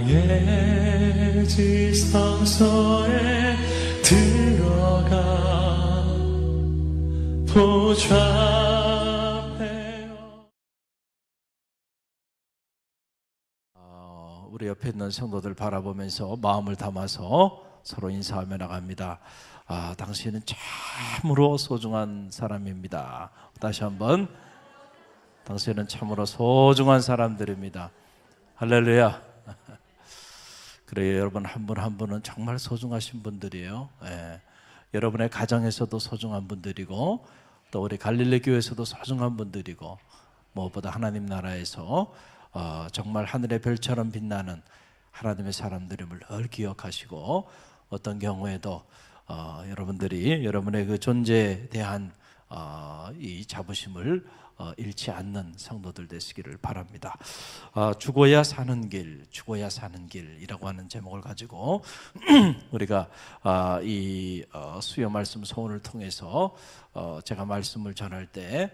나의 지성소에 들어가 보좌하며. 우리 옆에 있는 성도들 바라보면서 마음을 담아서 서로 인사하며 나갑니다. 당신은 참으로 소중한 사람입니다. 다시 한번, 당신은 참으로 소중한 사람들입니다. 할렐루야. 그래요, 여러분 한 분 한 분은 정말 소중하신 분들이에요. 여러분의 가정에서도 소중한 분들이고, 또 우리 갈릴리 교회에서도 소중한 분들이고, 무엇보다 하나님 나라에서 정말 하늘의 별처럼 빛나는 하나님의 사람들임을 늘 기억하시고, 어떤 경우에도 여러분들이 여러분의 그 존재에 대한 이 자부심을 잃지 않는 성도들 되시기를 바랍니다. 죽어야 사는 길, 죽어야 사는 길이라고 하는 제목을 가지고 우리가 이 수요 말씀 소원을 통해서 제가 말씀을 전할 때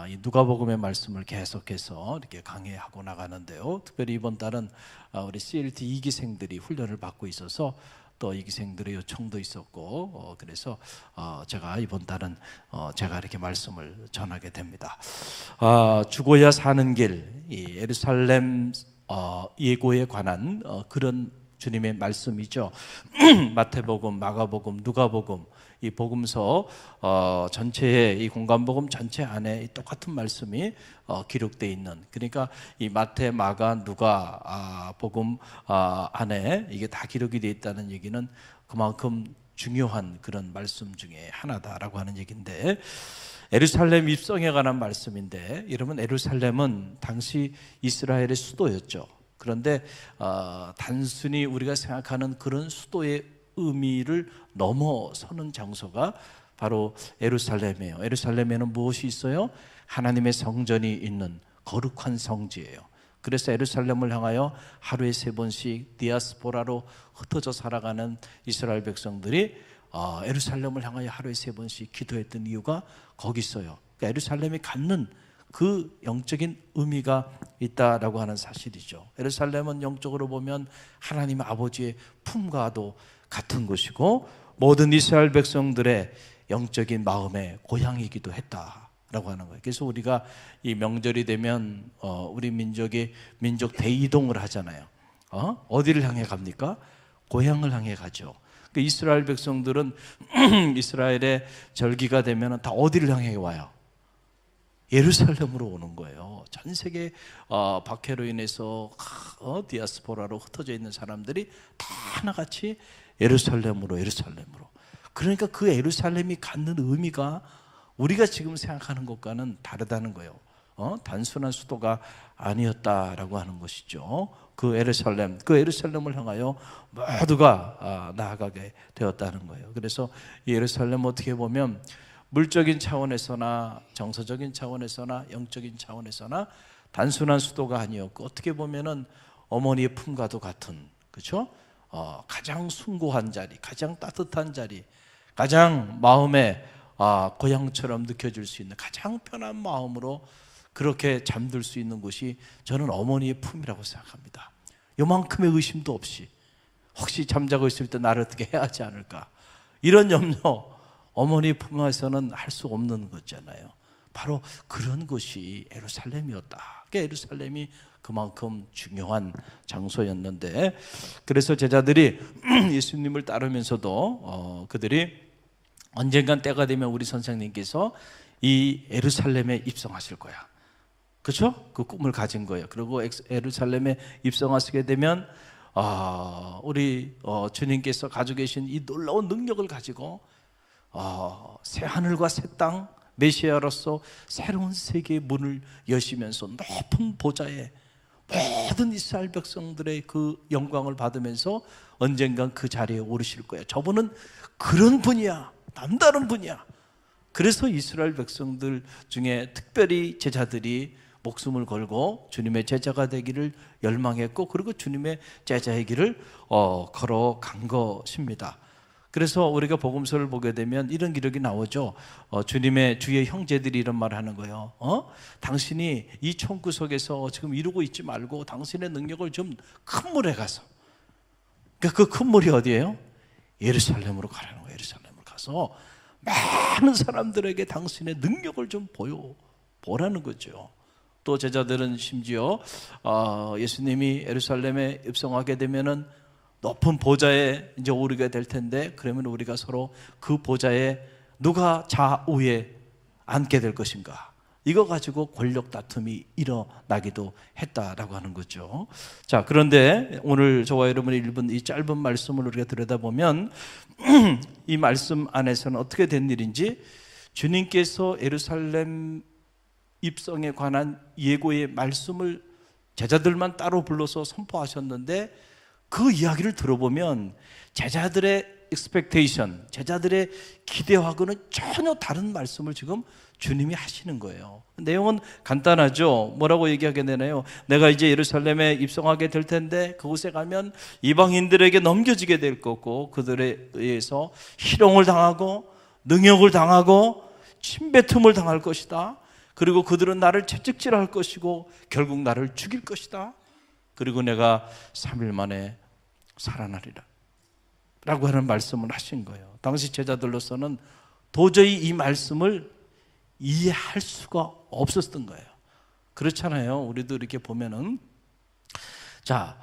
이 누가복음의 말씀을 계속해서 이렇게 강해하고 나가는데요. 특별히 이번 달은 우리 CLT 2기생들이 훈련을 받고 있어서 또 이기생들의 요청도 있었고, 그래서 제가 이번 달은 제가 이렇게 말씀을 전하게 됩니다. 죽어야 사는 길, 이 예루살렘 예고에 관한 그런 주님의 말씀이죠. 마태복음, 마가복음, 누가복음, 이 복음서 전체에, 이 공간복음 전체 안에 똑같은 말씀이 기록되어 있는, 그러니까 이 마태, 마가, 누가 복음 안에 이게 다 기록이 되어 있다는 얘기는 그만큼 중요한 그런 말씀 중에 하나다라고 하는 얘기인데, 예루살렘 입성에 관한 말씀인데, 여러분 예루살렘은 당시 이스라엘의 수도였죠. 그런데 단순히 우리가 생각하는 그런 수도의 의미를 넘어서는 장소가 바로 예루살렘이에요. 예루살렘에는 무엇이 있어요? 하나님의 성전이 있는 거룩한 성지예요. 그래서 예루살렘을 향하여 하루에 3번씩 디아스포라로 흩어져 살아가는 이스라엘 백성들이 예루살렘을 향하여 하루에 3번씩 기도했던 이유가 거기 있어요. 그러니까 예루살렘이 갖는 그 영적인 의미가 있다라고 하는 사실이죠. 예루살렘은 영적으로 보면 하나님 아버지의 품과도 같은 곳이고, 모든 이스라엘 백성들의 영적인 마음의 고향이기도 했다라고 하는 거예요. 그래서 우리가 이 명절이 되면 우리 민족이 민족 대이동을 하잖아요. 어디를 향해 갑니까? 고향을 향해 가죠. 그 이스라엘 백성들은 이스라엘의 절기가 되면 다 어디를 향해 와요? 예루살렘으로 오는 거예요. 전 세계 박해로 인해서 디아스포라로 흩어져 있는 사람들이 다 하나같이 예루살렘으로. 그러니까 그 예루살렘이 갖는 의미가 우리가 지금 생각하는 것과는 다르다는 거예요. 단순한 수도가 아니었다라고 하는 것이죠. 그 예루살렘을 향하여 모두가 나아가게 되었다는 거예요. 그래서 이 예루살렘 어떻게 보면 물적인 차원에서나 정서적인 차원에서나 영적인 차원에서나 단순한 수도가 아니었고, 어떻게 보면은 어머니의 품과도 같은, 그렇죠? 가장 숭고한 자리, 가장 따뜻한 자리, 가장 마음에 고향처럼 느껴질 수 있는 가장 편한 마음으로 그렇게 잠들 수 있는 곳이 저는 어머니의 품이라고 생각합니다. 요만큼의 의심도 없이 혹시 잠자고 있을 때 나를 어떻게 해야 하지 않을까, 이런 염려 어머니 품에서는 할 수 없는 거잖아요. 바로 그런 곳이 예루살렘이었다. 그러니까 예루살렘이 그만큼 중요한 장소였는데, 그래서 제자들이 예수님을 따르면서도 그들이 언젠간 때가 되면 우리 선생님께서 이 예루살렘에 입성하실 거야, 그렇죠? 그 꿈을 가진 거예요. 그리고 예루살렘에 입성하시게 되면 우리 주님께서 가지고 계신 이 놀라운 능력을 가지고 새 하늘과 새 땅, 메시아로서 새로운 세계의 문을 여시면서 높은 보좌에 모든 이스라엘 백성들의 그 영광을 받으면서 언젠간 그 자리에 오르실 거예요. 저분은 그런 분이야, 남다른 분이야. 그래서 이스라엘 백성들 중에 특별히 제자들이 목숨을 걸고 주님의 제자가 되기를 열망했고, 그리고 주님의 제자의 길을 걸어간 것입니다. 그래서 우리가 복음서를 보게 되면 이런 기록이 나오죠. 주의 형제들이 이런 말을 하는 거예요. 당신이 이 총구석에서 지금 이루고 있지 말고 당신의 능력을 좀 큰 물에 가서, 그러니까 그 큰 물이 어디예요? 예루살렘으로 가라는 거예요. 예루살렘으로 가서 많은 사람들에게 당신의 능력을 좀 보라는 거죠. 또 제자들은 심지어 예수님이 예루살렘에 입성하게 되면은 높은 보좌에 이제 오르게 될 텐데, 그러면 우리가 서로 그 보좌에 누가 좌우에 앉게 될 것인가, 이거 가지고 권력 다툼이 일어나기도 했다라고 하는 거죠. 자, 그런데 오늘 저와 여러분이 읽은 이 짧은 말씀을 우리가 들여다보면 이 말씀 안에서는 어떻게 된 일인지, 주님께서 예루살렘 입성에 관한 예고의 말씀을 제자들만 따로 불러서 선포하셨는데, 그 이야기를 들어보면 제자들의 expectation, 제자들의 기대하고는 전혀 다른 말씀을 지금 주님이 하시는 거예요. 내용은 간단하죠. 뭐라고 얘기하게 되나요? 내가 이제 예루살렘에 입성하게 될 텐데, 그곳에 가면 이방인들에게 넘겨지게 될 거고, 그들에 의해서 희롱을 당하고 능욕을 당하고 침뱉음을 당할 것이다. 그리고 그들은 나를 채찍질할 것이고 결국 나를 죽일 것이다. 그리고 내가 3일 만에 살아나리라 라고 하는 말씀을 하신 거예요. 당시 제자들로서는 도저히 이 말씀을 이해할 수가 없었던 거예요. 그렇잖아요. 우리도 이렇게 보면은, 자,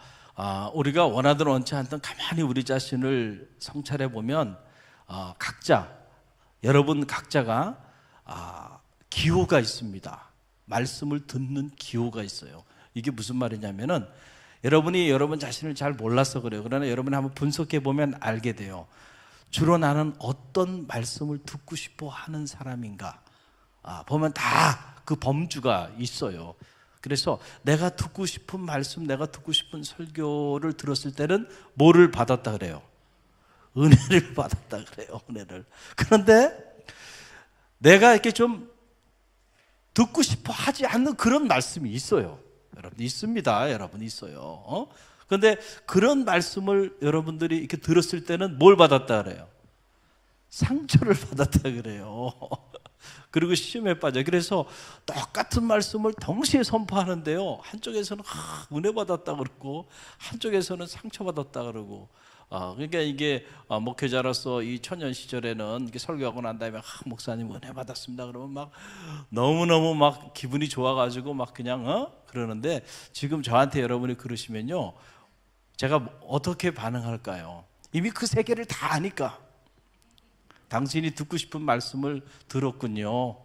우리가 원하든 원치 않든 가만히 우리 자신을 성찰해 보면 여러분 각자가 기호가 있습니다. 말씀을 듣는 기호가 있어요. 이게 무슨 말이냐면은, 여러분이 여러분 자신을 잘 몰라서 그래요. 그러나 여러분이 한번 분석해 보면 알게 돼요. 주로 나는 어떤 말씀을 듣고 싶어 하는 사람인가, 보면 다 그 범주가 있어요. 그래서 내가 듣고 싶은 말씀, 내가 듣고 싶은 설교를 들었을 때는 뭐를 받았다 그래요? 은혜를 받았다 그래요. 은혜를. 그런데 내가 이렇게 좀 듣고 싶어 하지 않는 그런 말씀이 있어요. 여러분 있습니다. 여러분 있어요. 그런데 그런 말씀을 여러분들이 이렇게 들었을 때는 뭘 받았다 그래요? 상처를 받았다 그래요. 그리고 시험에 빠져. 그래서 똑같은 말씀을 동시에 선포하는데요, 한쪽에서는 은혜 받았다 그러고 한쪽에서는 상처 받았다 그러고. 그러니까 이게 목회자로서 이 청년 시절에는 이렇게 설교하고 난 다음에 목사님 은혜 받았습니다 그러면 막 너무너무 막 기분이 좋아가지고 막 그냥 그러는데, 지금 저한테 여러분이 그러시면요, 제가 어떻게 반응할까요? 이미 그 세계를 다 아니까. 당신이 듣고 싶은 말씀을 들었군요.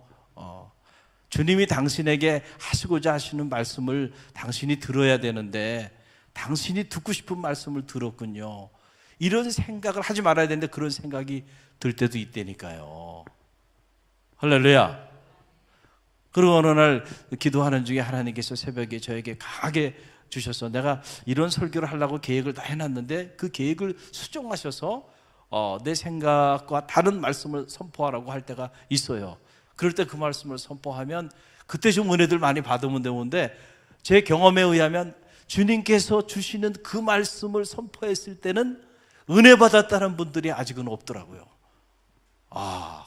주님이 당신에게 하시고자 하시는 말씀을 당신이 들어야 되는데 당신이 듣고 싶은 말씀을 들었군요. 이런 생각을 하지 말아야 되는데 그런 생각이 들 때도 있다니까요. 할렐루야. 그리고 어느 날 기도하는 중에 하나님께서 새벽에 저에게 강하게 주셔서, 내가 이런 설교를 하려고 계획을 다 해놨는데 그 계획을 수정하셔서 내 생각과 다른 말씀을 선포하라고 할 때가 있어요. 그럴 때 그 말씀을 선포하면 그때 좀 은혜들 많이 받으면 되는데, 제 경험에 의하면 주님께서 주시는 그 말씀을 선포했을 때는 은혜 받았다는 분들이 아직은 없더라고요.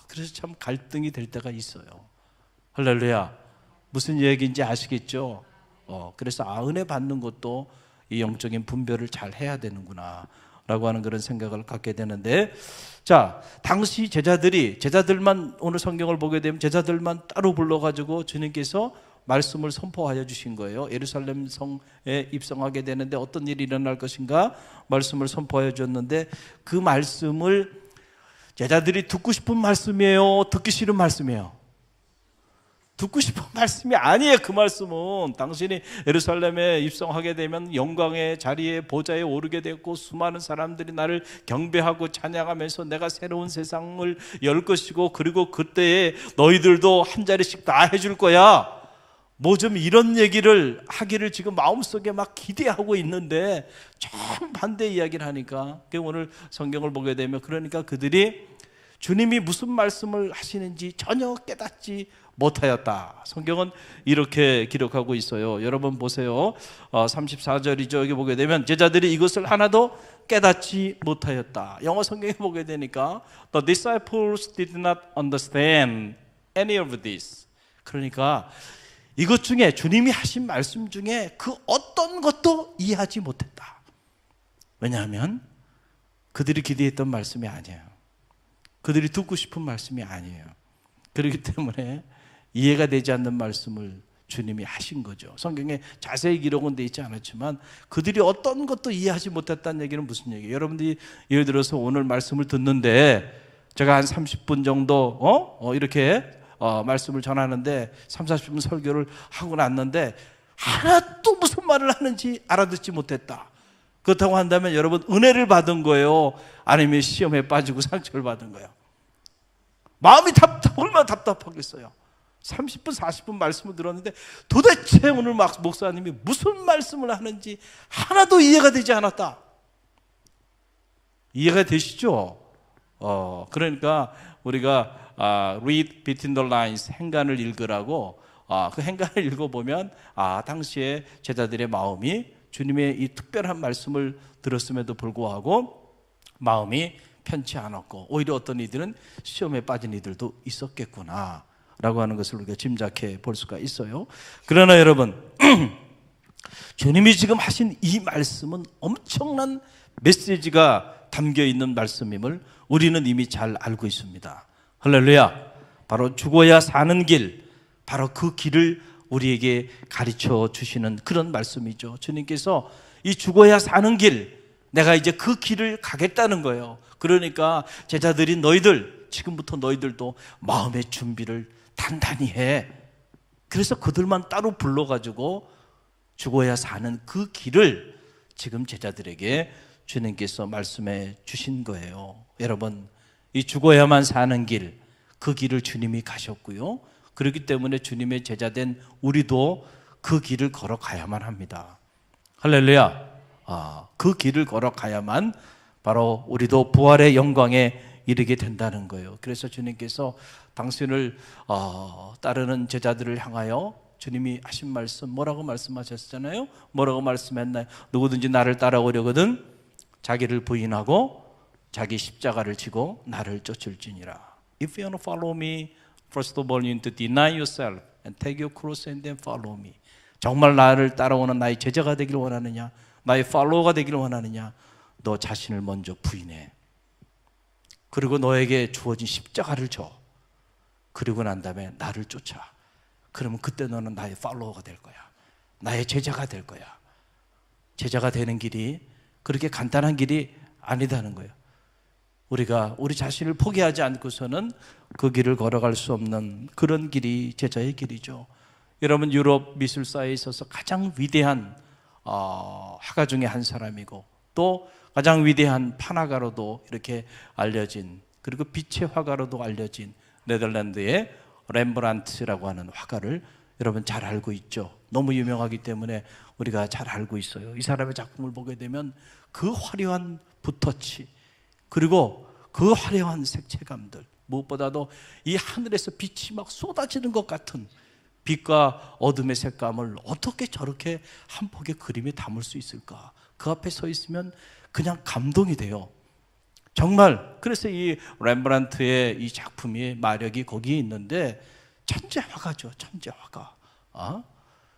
그래서 참 갈등이 될 때가 있어요. 할렐루야. 무슨 얘기인지 아시겠죠? 그래서 은혜 받는 것도 이 영적인 분별을 잘 해야 되는구나 라고 하는 그런 생각을 갖게 되는데, 자, 당시 제자들만, 오늘 성경을 보게 되면 제자들만 따로 불러가지고 주님께서 말씀을 선포하여 주신 거예요. 예루살렘 성에 입성하게 되는데 어떤 일이 일어날 것인가 말씀을 선포하여 줬는데, 그 말씀을 제자들이 듣고 싶은 말씀이에요? 듣기 싫은 말씀이에요? 듣고 싶은 말씀이 아니에요. 그 말씀은 당신이 예루살렘에 입성하게 되면 영광의 자리에 보좌에 오르게 됐고 수많은 사람들이 나를 경배하고 찬양하면서 내가 새로운 세상을 열 것이고, 그리고 그때에 너희들도 한 자리씩 다 해줄 거야. 뭐 좀 이런 얘기를 하기를 지금 마음속에 막 기대하고 있는데 정반대 이야기를 하니까, 오늘 성경을 보게 되면 그러니까 그들이 주님이 무슨 말씀을 하시는지 전혀 깨닫지 못하였다. 성경은 이렇게 기록하고 있어요. 여러분 보세요. 34절이죠. 여기 보게 되면 제자들이 이것을 하나도 깨닫지 못하였다. 영어 성경에 보게 되니까 The disciples did not understand any of this. 그러니까 이것 중에, 주님이 하신 말씀 중에 그 어떤 것도 이해하지 못했다. 왜냐하면 그들이 기대했던 말씀이 아니에요. 그들이 듣고 싶은 말씀이 아니에요. 그렇기 때문에 이해가 되지 않는 말씀을 주님이 하신 거죠. 성경에 자세히 기록은 되어 있지 않았지만 그들이 어떤 것도 이해하지 못했다는 얘기는 무슨 얘기예요? 여러분들이 예를 들어서 오늘 말씀을 듣는데 제가 한 30분 정도 이렇게 말씀을 전하는데 30-40분 설교를 하고 났는데 하나도 무슨 말을 하는지 알아듣지 못했다. 그렇다고 한다면 여러분 은혜를 받은 거예요? 아니면 시험에 빠지고 상처를 받은 거예요? 마음이 얼마나 답답하겠어요. 30분 40분 말씀을 들었는데 도대체 오늘 목사님이 무슨 말씀을 하는지 하나도 이해가 되지 않았다. 이해가 되시죠? 그러니까 우리가 read between the lines, 행간을 읽으라고 그 행간을 읽어보면 당시에 제자들의 마음이 주님의 이 특별한 말씀을 들었음에도 불구하고 마음이 편치 않았고 오히려 어떤 이들은 시험에 빠진 이들도 있었겠구나 라고 하는 것을 우리가 짐작해 볼 수가 있어요. 그러나 여러분 주님이 지금 하신 이 말씀은 엄청난 메시지가 담겨있는 말씀임을 우리는 이미 잘 알고 있습니다. 할렐루야. 바로 죽어야 사는 길, 바로 그 길을 우리에게 가르쳐 주시는 그런 말씀이죠. 주님께서 이 죽어야 사는 길, 내가 이제 그 길을 가겠다는 거예요. 그러니까 제자들인 너희들, 지금부터 너희들도 마음의 준비를 단단히 해. 그래서 그들만 따로 불러가지고 죽어야 사는 그 길을 지금 제자들에게 주님께서 말씀해 주신 거예요. 여러분, 이 죽어야만 사는 길, 그 길을 주님이 가셨고요. 그렇기 때문에 주님의 제자된 우리도 그 길을 걸어가야만 합니다. 할렐루야. 그 길을 걸어가야만 바로 우리도 부활의 영광에 이르게 된다는 거예요. 그래서 주님께서 당신을 따르는 제자들을 향하여 주님이 하신 말씀 뭐라고 말씀하셨잖아요? 뭐라고 말씀했나요? 누구든지 나를 따라오려거든 자기를 부인하고 자기 십자가를 지고 나를 쫓을지니라. If you want to follow me, first of all you need to deny yourself and take your cross and then follow me. 정말 나를 따라오는 나의 제자가 되길 원하느냐? 나의 팔로워가 되길 원하느냐? 너 자신을 먼저 부인해. 그리고 너에게 주어진 십자가를 줘. 그리고 난 다음에 나를 쫓아. 그러면 그때 너는 나의 팔로워가 될 거야. 나의 제자가 될 거야. 제자가 되는 길이 그렇게 간단한 길이 아니다는 거예요. 우리가 우리 자신을 포기하지 않고서는 그 길을 걸어갈 수 없는 그런 길이 제자의 길이죠. 여러분, 유럽 미술사에 있어서 가장 위대한 화가 중에 한 사람이고 또 가장 위대한 판화가로도 이렇게 알려진, 그리고 빛의 화가로도 알려진 네덜란드의 렘브란트라고 하는 화가를 여러분 잘 알고 있죠. 너무 유명하기 때문에 우리가 잘 알고 있어요. 이 사람의 작품을 보게 되면 그 화려한 붓터치, 그리고 그 화려한 색채감들, 무엇보다도 이 하늘에서 빛이 막 쏟아지는 것 같은 빛과 어둠의 색감을 어떻게 저렇게 한 폭의 그림에 담을 수 있을까? 그 앞에 서 있으면 그냥 감동이 돼요. 정말. 그래서 이 렘브란트의 이 작품의 마력이 거기에 있는데 천재 화가죠. 천재 화가.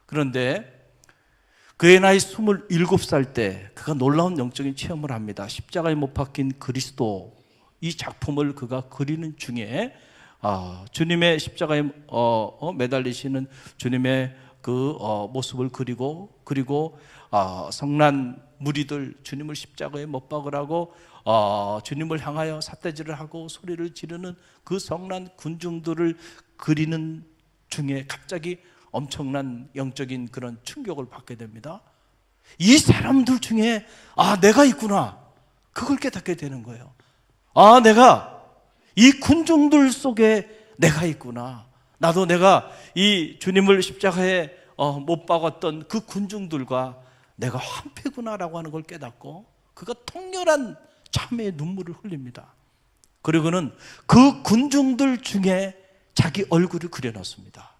그런데 그의 나이 27살 때 그가 놀라운 영적인 체험을 합니다. 십자가에 못 박힌 그리스도, 이 작품을 그가 그리는 중에 주님의 십자가에 매달리시는 주님의 그 모습을 그리고 성난 무리들 주님을 십자가에 못 박으라고 주님을 향하여 삿대질을 하고 소리를 지르는 그 성난 군중들을 그리는 중에 갑자기 엄청난 영적인 그런 충격을 받게 됩니다. 이 사람들 중에 내가 있구나, 그걸 깨닫게 되는 거예요. 내가 이 군중들 속에 내가 있구나. 나도 내가 이 주님을 십자가에 못 박았던 그 군중들과 내가 한패구나라고 하는 걸 깨닫고 그가 통렬한 참회의 눈물을 흘립니다. 그리고는 그 군중들 중에 자기 얼굴을 그려놨습니다.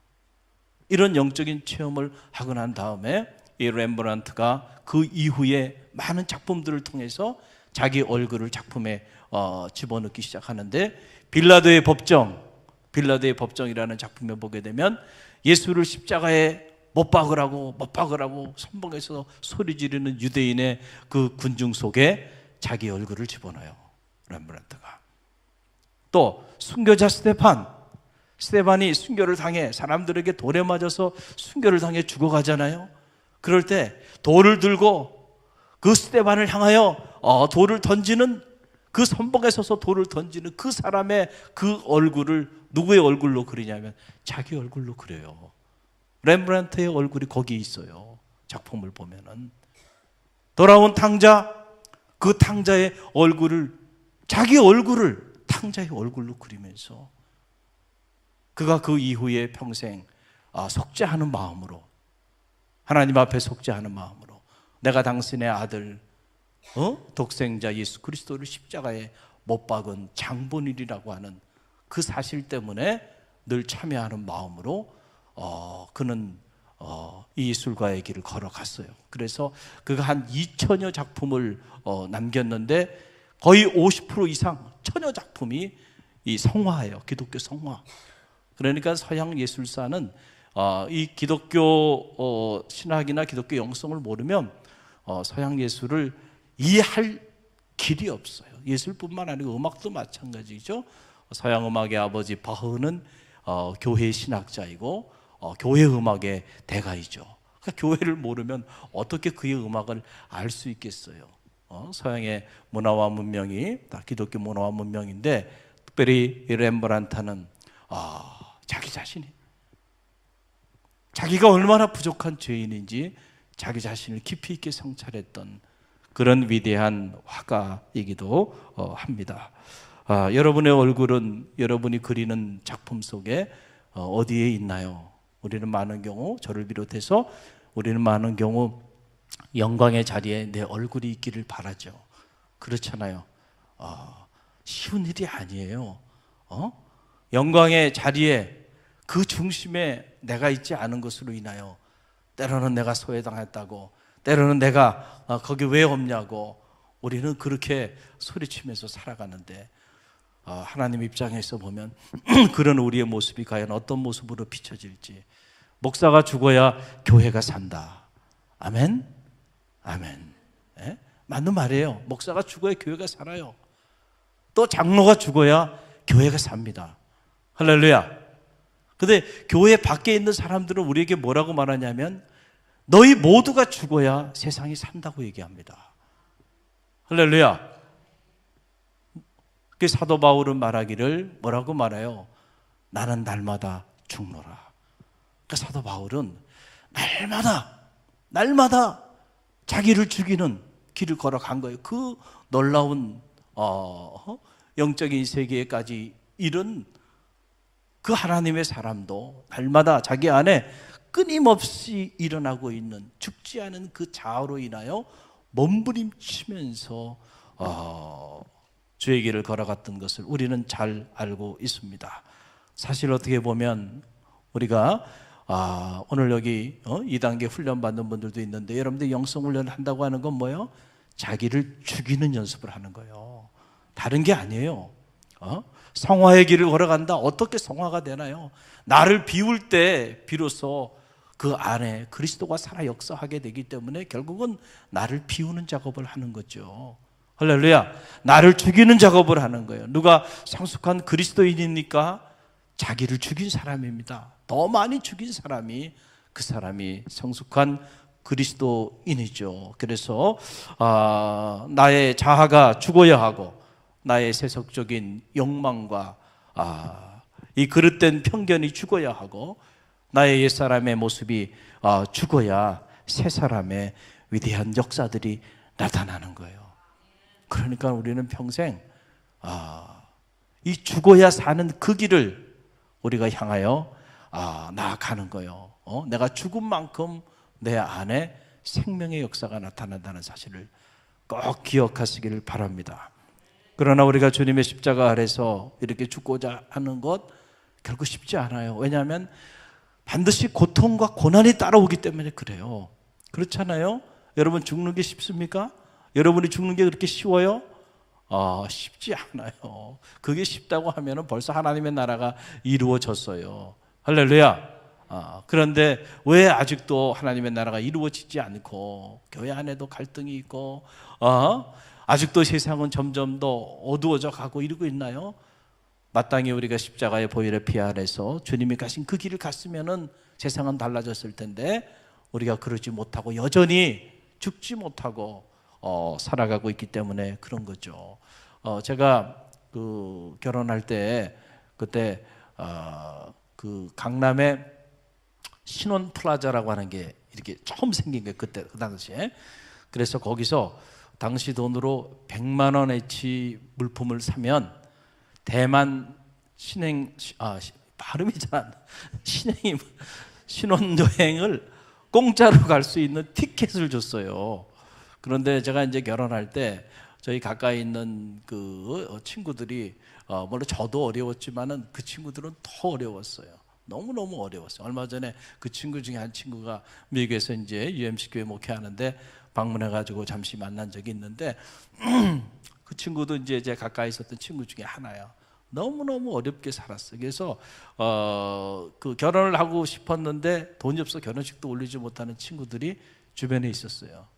이런 영적인 체험을 하고 난 다음에 이 렘브란트가 그 이후에 많은 작품들을 통해서 자기 얼굴을 작품에 집어넣기 시작하는데 빌라도의 법정이라는 작품에 보게 되면 예수를 십자가에 못 박으라고 선봉에서 소리 지르는 유대인의 그 군중 속에 자기 얼굴을 집어넣어요. 렘브란트가. 또 순교자 스데반이 순교를 당해 사람들에게 돌에 맞아서 순교를 당해 죽어가잖아요. 그럴 때 돌을 들고 그 스데반을 향하여 돌을 던지는, 그 선봉에 서서 돌을 던지는 그 사람의 그 얼굴을 누구의 얼굴로 그리냐면 자기 얼굴로 그려요. 렘브란트의 얼굴이 거기에 있어요. 작품을 보면은 돌아온 탕자, 그 탕자의 얼굴을, 자기 얼굴을 탕자의 얼굴로 그리면서 그가 그 이후에 평생 속죄하는 마음으로, 하나님 앞에 속죄하는 마음으로 내가 당신의 아들 독생자 예수 그리스도를 십자가에 못 박은 장본일이라고 하는 그 사실 때문에 늘 참여하는 마음으로 그는 이 예술가의 길을 걸어갔어요. 그래서 그가 한 2천여 작품을 남겼는데 거의 50% 이상 천여 작품이 이 성화예요. 기독교 성화. 그러니까 서양 예술사는 이 기독교 신학이나 기독교 영성을 모르면 서양 예술을 이해할 길이 없어요. 예술뿐만 아니고 음악도 마찬가지죠. 서양 음악의 아버지 바흐는 교회 신학자이고 교회 음악의 대가이죠. 그러니까 교회를 모르면 어떻게 그의 음악을 알 수 있겠어요. 서양의 문화와 문명이 다 기독교 문화와 문명인데, 특별히 렘브란트는 자기 자신이, 자기가 얼마나 부족한 죄인인지 자기 자신을 깊이 있게 성찰했던 그런 위대한 화가이기도 합니다. 여러분의 얼굴은 여러분이 그리는 작품 속에 어디에 있나요? 우리는 많은 경우, 저를 비롯해서 우리는 많은 경우 영광의 자리에 내 얼굴이 있기를 바라죠. 그렇잖아요. 쉬운 일이 아니에요. 영광의 자리에 그 중심에 내가 있지 않은 것으로 인하여 때로는 내가 소외당했다고, 때로는 내가 거기 왜 없냐고 우리는 그렇게 소리치면서 살아가는데, 하나님 입장에서 보면 그런 우리의 모습이 과연 어떤 모습으로 비춰질지. 목사가 죽어야 교회가 산다. 아멘? 아멘. 예? 맞는 말이에요. 목사가 죽어야 교회가 살아요. 또 장로가 죽어야 교회가 삽니다. 할렐루야. 근데 교회 밖에 있는 사람들은 우리에게 뭐라고 말하냐면 너희 모두가 죽어야 세상이 산다고 얘기합니다. 할렐루야. 그 사도 바울은 말하기를 뭐라고 말해요? 나는 날마다 죽노라. 그 사도 바울은 날마다 자기를 죽이는 길을 걸어간 거예요. 그 놀라운 영적인 세계까지 이른 그 하나님의 사람도 날마다 자기 안에 끊임없이 일어나고 있는 죽지 않은 그 자아로 인하여 몸부림치면서 주의 길을 걸어갔던 것을 우리는 잘 알고 있습니다. 사실 어떻게 보면 우리가 오늘 여기 2단계 훈련 받는 분들도 있는데, 여러분들 영성 훈련을 한다고 하는 건 뭐예요? 자기를 죽이는 연습을 하는 거예요. 다른 게 아니에요. 성화의 길을 걸어간다. 어떻게 성화가 되나요? 나를 비울 때 비로소 그 안에 그리스도가 살아 역사하게 되기 때문에 결국은 나를 비우는 작업을 하는 거죠. 할렐루야. 나를 죽이는 작업을 하는 거예요. 누가 성숙한 그리스도인입니까? 자기를 죽인 사람입니다. 더 많이 죽인 사람이 그 사람이 성숙한 그리스도인이죠. 그래서 나의 자아가 죽어야 하고 나의 세속적인 욕망과 이 그릇된 편견이 죽어야 하고 나의 옛사람의 모습이 죽어야 새 사람의 위대한 역사들이 나타나는 거예요. 그러니까 우리는 평생 이 죽어야 사는 그 길을 우리가 향하여 나아가는 거예요. 내가 죽은 만큼 내 안에 생명의 역사가 나타난다는 사실을 꼭 기억하시기를 바랍니다. 그러나 우리가 주님의 십자가 아래서 이렇게 죽고자 하는 것 결국 쉽지 않아요. 왜냐하면 반드시 고통과 고난이 따라오기 때문에 그래요. 그렇잖아요? 여러분 죽는 게 쉽습니까? 여러분이 죽는 게 그렇게 쉬워요? 쉽지 않아요. 그게 쉽다고 하면 벌써 하나님의 나라가 이루어졌어요. 할렐루야. 그런데 왜 아직도 하나님의 나라가 이루어지지 않고 교회 안에도 갈등이 있고 아직도 세상은 점점 더 어두워져 가고 이러고 있나요? 마땅히 우리가 십자가의 보혈의 피 아래서 주님이 가신 그 길을 갔으면은 세상은 달라졌을 텐데 우리가 그러지 못하고 여전히 죽지 못하고 살아가고 있기 때문에 그런 거죠. 제가 그 결혼할 때 그때 그 강남에 신혼 플라자라고 하는 게 이렇게 처음 생긴 거예요. 그때 그 당시에. 그래서 거기서 당시 돈으로 100만 원어치 물품을 사면 대만 발음이 잘 안 나. 신혼여행을 공짜로 갈 수 있는 티켓을 줬어요. 그런데 제가 이제 결혼할 때 저희 가까이 있는 그 친구들이 물론 저도 어려웠지만은 그 친구들은 더 어려웠어요. 너무너무 어려웠어요. 얼마 전에 그 친구 중에 한 친구가 미국에서 이제 UMC 교회 목회하는데 방문해가지고 잠시 만난 적이 있는데 그 친구도 이제 제 가까이 있었던 친구 중에 하나야. 너무너무 어렵게 살았어요. 그래서 그 결혼을 하고 싶었는데 돈이 없어 결혼식도 올리지 못하는 친구들이 주변에 있었어요.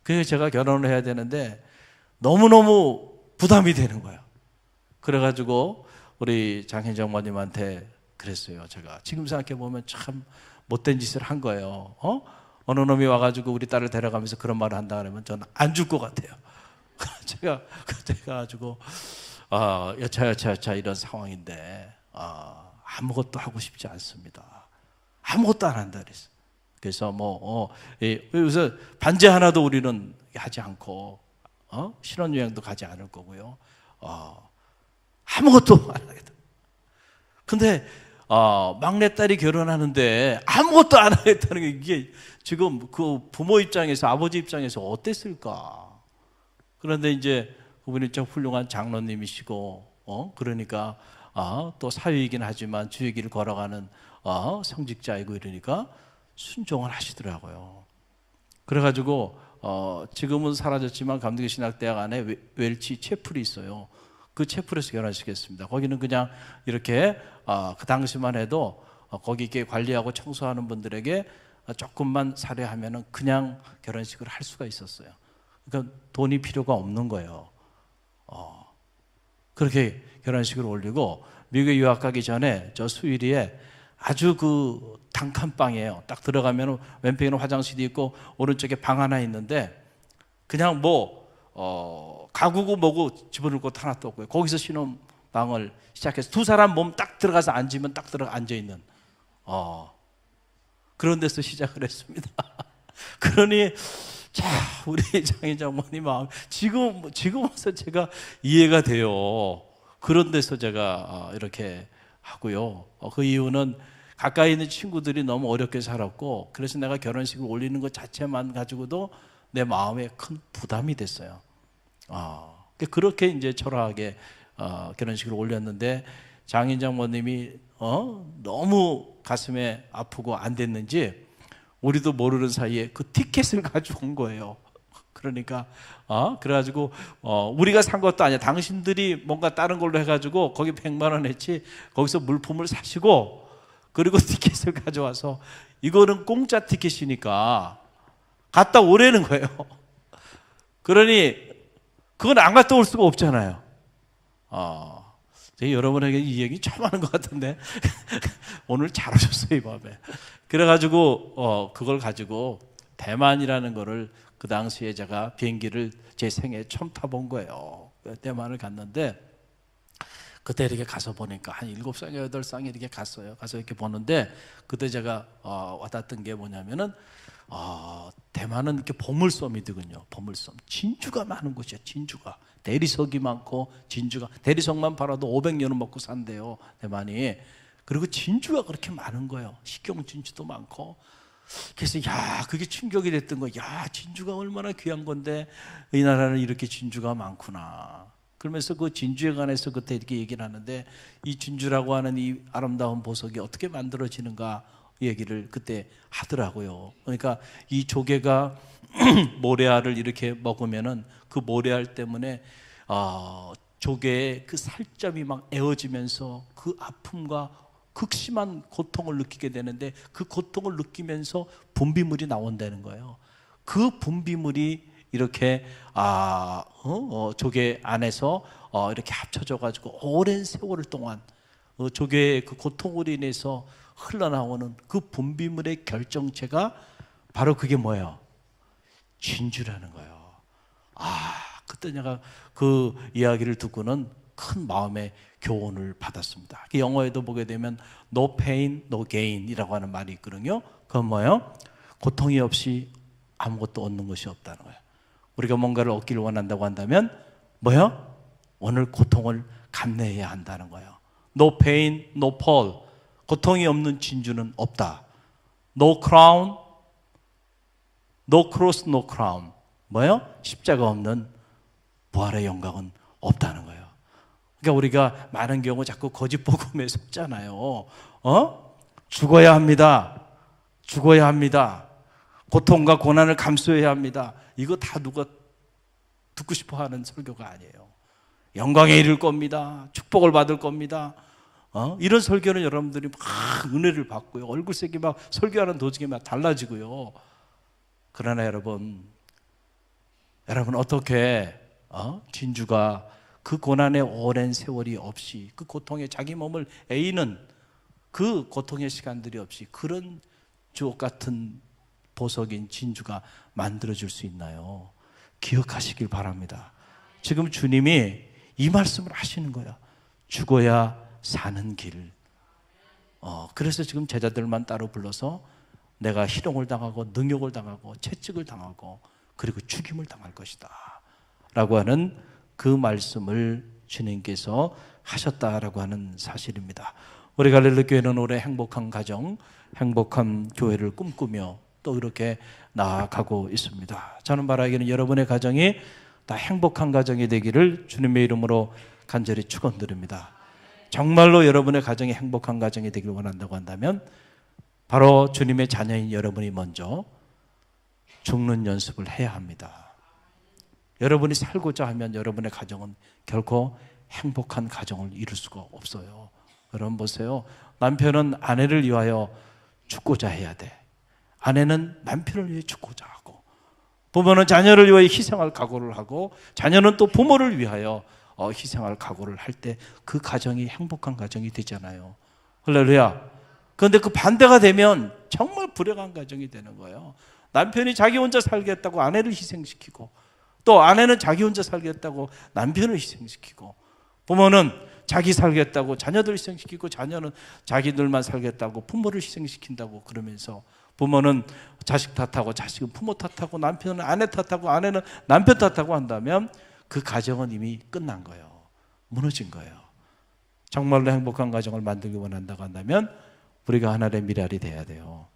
그래서 제가 결혼을 해야 되는데 너무너무 부담이 되는 거예요. 그래가지고 우리 장현정 어머님한테 그랬어요. 제가 지금 생각해 보면 참 못된 짓을 한 거예요. 어느 놈이 와가지고 우리 딸을 데려가면서 그런 말을 한다 그러면 저는 안 줄 것 같아요. 제가 그때 가지고 여차 이런 상황인데 아무것도 하고 싶지 않습니다. 아무것도 안 한다 그랬어요. 그래서 그래서 반지 하나도 우리는 하지 않고 신혼여행도 가지 않을 거고요. 아무것도 안 하겠다. 근데 막내딸이 결혼하는데 아무것도 안 하겠다는 게 이게 지금 그 부모 입장에서 아버지 입장에서 어땠을까? 그런데 이제 그분이 좀 훌륭한 장로님이시고 그러니까 또 사위이긴 하지만 주의 길을 걸어가는 성직자이고 이러니까 순종을 하시더라고요. 그래가지고 지금은 사라졌지만 감독의 신학대학 안에 웰치 채플이 있어요. 그 채플에서 결혼하시겠습니다. 거기는 그냥 이렇게 그 당시만 해도 거기 이렇게 관리하고 청소하는 분들에게 조금만 사례하면은 그냥 결혼식을 할 수가 있었어요. 그러니까 돈이 필요가 없는 거예요. 그렇게 결혼식을 올리고 미국에 유학 가기 전에 저 수유리에 아주 그 단칸방이에요. 딱 들어가면 왼편에는 화장실이 있고 오른쪽에 방 하나 있는데 그냥 가구고 뭐고 집어넣을 것 하나도 없고요. 거기서 신혼방을 시작해서 두 사람 몸 딱 들어가서 앉으면 딱 들어가 앉아있는 그런 데서 시작을 했습니다. 그러니 자, 우리 장인장 어머니 마음 지금 와서 제가 이해가 돼요. 그런 데서 제가 이렇게 하고요. 그 이유는 가까이 있는 친구들이 너무 어렵게 살았고 그래서 내가 결혼식을 올리는 것 자체만 가지고도 내 마음에 큰 부담이 됐어요. 그렇게 이제 초라하게 결혼식을 올렸는데 장인장 어머님이 너무 가슴에 아프고 안 됐는지 우리도 모르는 사이에 그 티켓을 가져온 거예요. 그러니까 그래가지고 우리가 산 것도 아니야. 당신들이 뭔가 다른 걸로 해가지고 거기 100만 원 했지 거기서 물품을 사시고 그리고 티켓을 가져와서 이거는 공짜 티켓이니까 갔다 오라는 거예요. 그러니 그건 안 갔다 올 수가 없잖아요. 여러분에게 이 얘기 처음 하는 것 같은데 오늘 잘 오셨어요 이 밤에. 그래가지고 그걸 가지고 대만이라는 거를 그 당시에 제가 비행기를 제 생애 처음 타본 거예요. 대만을 갔는데 그때 이렇게 가서 보니까 한 7쌍이 8쌍이 이렇게 갔어요. 가서 이렇게 보는데 그때 제가 와닿았던 게 뭐냐면은 대만은 이렇게 보물섬이더군요. 보물섬. 진주가 많은 곳이야. 진주가. 대리석이 많고 진주가 대리석만 팔아도 500년은 먹고 산대요. 대만이. 그리고 진주가 그렇게 많은 거예요. 식용 진주도 많고. 그래서 그게 충격이 됐던 거예요. 진주가 얼마나 귀한 건데 이 나라는 이렇게 진주가 많구나. 그러면서 그 진주에 관해서 그때 이렇게 얘기를 하는데 이 진주라고 하는 이 아름다운 보석이 어떻게 만들어지는가 얘기를 그때 하더라고요. 그러니까 이 조개가 모래알을 이렇게 먹으면은 그 모래알 때문에 조개의 그 살점이 막 에어지면서 그 아픔과 극심한 고통을 느끼게 되는데 그 고통을 느끼면서 분비물이 나온다는 거예요. 그 분비물이 이렇게 조개 안에서 이렇게 합쳐져 가지고 오랜 세월 동안 조개의 그 고통으로 인해서 흘러나오는 그 분비물의 결정체가 바로 그게 뭐예요? 진주라는 거예요. 그때 내가 그 이야기를 듣고는 큰 마음의 교훈을 받았습니다. 영어에도 보게 되면 no pain, no gain이라고 하는 말이 있거든요. 그건 뭐예요? 고통이 없이 아무것도 얻는 것이 없다는 거예요. 우리가 뭔가를 얻기를 원한다고 한다면 뭐예요? 오늘 고통을 감내해야 한다는 거예요. No pain, no pearl. 고통이 없는 진주는 없다. No crown, no cross, no crown. 뭐예요? 십자가 없는 부활의 영광은 없다는 거예요. 그러니까 우리가 많은 경우 자꾸 거짓 복음에 속잖아요. 죽어야 합니다. 죽어야 합니다. 고통과 고난을 감수해야 합니다. 이거 다 누가 듣고 싶어 하는 설교가 아니에요. 영광에 이를 겁니다. 축복을 받을 겁니다. 이런 설교는 여러분들이 막 은혜를 받고요. 얼굴색이 막 설교하는 도중에 막 달라지고요. 그러나 여러분 어떻게 진주가 그 고난의 오랜 세월이 없이 그 고통에 자기 몸을 에이는 그 고통의 시간들이 없이 그런 주옥 같은 보석인 진주가 만들어질 수 있나요? 기억하시길 바랍니다. 지금 주님이 이 말씀을 하시는 거야. 죽어야 사는 길. 그래서 지금 제자들만 따로 불러서 내가 희롱을 당하고 능욕을 당하고 채찍을 당하고 그리고 죽임을 당할 것이다 라고 하는 그 말씀을 주님께서 하셨다라고 하는 사실입니다. 우리 갈릴리 교회는 올해 행복한 가정, 행복한 교회를 꿈꾸며 또 이렇게 나아가고 있습니다. 저는 바라기는 여러분의 가정이 다 행복한 가정이 되기를 주님의 이름으로 간절히 축원드립니다. 정말로 여러분의 가정이 행복한 가정이 되기를 원한다고 한다면 바로 주님의 자녀인 여러분이 먼저 죽는 연습을 해야 합니다. 여러분이 살고자 하면 여러분의 가정은 결코 행복한 가정을 이룰 수가 없어요. 여러분 보세요. 남편은 아내를 위하여 죽고자 해야 돼. 아내는 남편을 위해 죽고자 하고, 부모는 자녀를 위하여 희생할 각오를 하고, 자녀는 또 부모를 위하여 희생할 각오를 할 때 그 가정이 행복한 가정이 되잖아요. 할렐루야. 그런데 그 반대가 되면 정말 불행한 가정이 되는 거예요. 남편이 자기 혼자 살겠다고 아내를 희생시키고, 또 아내는 자기 혼자 살겠다고 남편을 희생시키고, 부모는 자기 살겠다고 자녀들 희생시키고, 자녀는 자기들만 살겠다고 부모를 희생시킨다고 그러면서 부모는 자식 탓하고 자식은 부모 탓하고 남편은 아내 탓하고 아내는 남편 탓하고 한다면 그 가정은 이미 끝난 거예요. 무너진 거예요. 정말로 행복한 가정을 만들기 원한다고 한다면 우리가 하나님의 미랄이 돼야 돼요.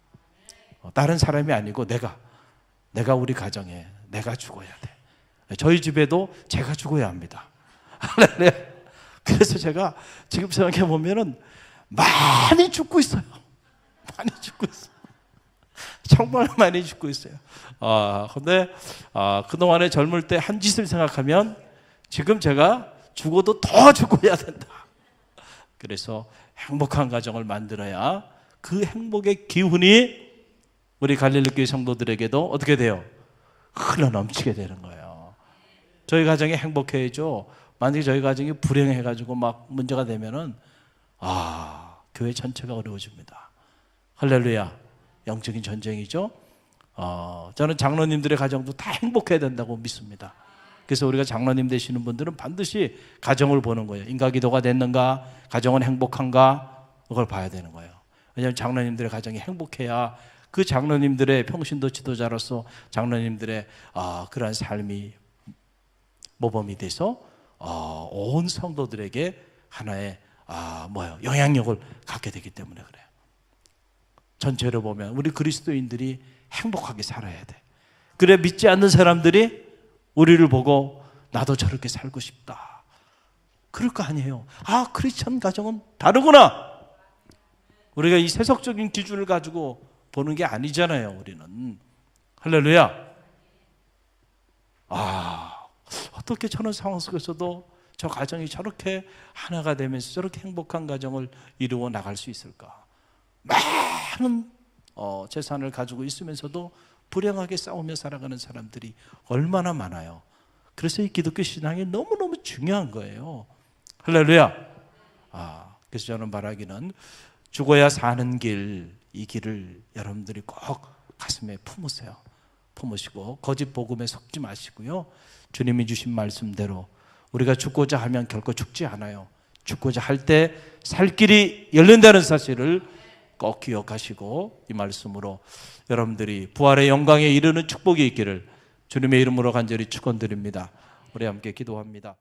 다른 사람이 아니고 내가 우리 가정에 내가 죽어야 돼. 저희 집에도 제가 죽어야 합니다. 그래서 제가 지금 생각해 보면은 많이 죽고 있어요. 많이 죽고 있어요. 정말 많이 죽고 있어요. 근데 그동안에 젊을 때 한 짓을 생각하면 지금 제가 죽어도 더 죽어야 된다. 그래서 행복한 가정을 만들어야 그 행복의 기운이 우리 갈릴리 교회 성도들에게도 어떻게 돼요? 흘러 넘치게 되는 거예요. 저희 가정이 행복해야죠. 만약에 저희 가정이 불행해가지고 막 문제가 되면은 교회 전체가 어려워집니다. 할렐루야. 영적인 전쟁이죠. 저는 장로님들의 가정도 다 행복해야 된다고 믿습니다. 그래서 우리가 장로님 되시는 분들은 반드시 가정을 보는 거예요. 인가기도가 됐는가, 가정은 행복한가, 그걸 봐야 되는 거예요. 왜냐하면 장로님들의 가정이 행복해야 그 장로님들의 평신도 지도자로서 장로님들의 그러한 삶이 모범이 돼서 온 성도들에게 하나의 영향력을 갖게 되기 때문에 그래요. 전체로 보면 우리 그리스도인들이 행복하게 살아야 돼. 그래 믿지 않는 사람들이 우리를 보고 나도 저렇게 살고 싶다. 그럴 거 아니에요. 크리스천 가정은 다르구나. 우리가 이 세속적인 기준을 가지고 보는 게 아니잖아요. 우리는. 할렐루야. 어떻게 저런 상황 속에서도 저 가정이 저렇게 하나가 되면서 저렇게 행복한 가정을 이루어 나갈 수 있을까? 많은 재산을 가지고 있으면서도 불행하게 싸우며 살아가는 사람들이 얼마나 많아요. 그래서 이 기독교 신앙이 너무너무 중요한 거예요. 할렐루야. 그래서 저는 바라기는 죽어야 사는 길, 이 길을 여러분들이 꼭 가슴에 품으세요. 품으시고 거짓 복음에 속지 마시고요. 주님이 주신 말씀대로 우리가 죽고자 하면 결코 죽지 않아요. 죽고자 할 때 살 길이 열린다는 사실을 꼭 기억하시고 이 말씀으로 여러분들이 부활의 영광에 이르는 축복이 있기를 주님의 이름으로 간절히 축원드립니다. 우리 함께 기도합니다.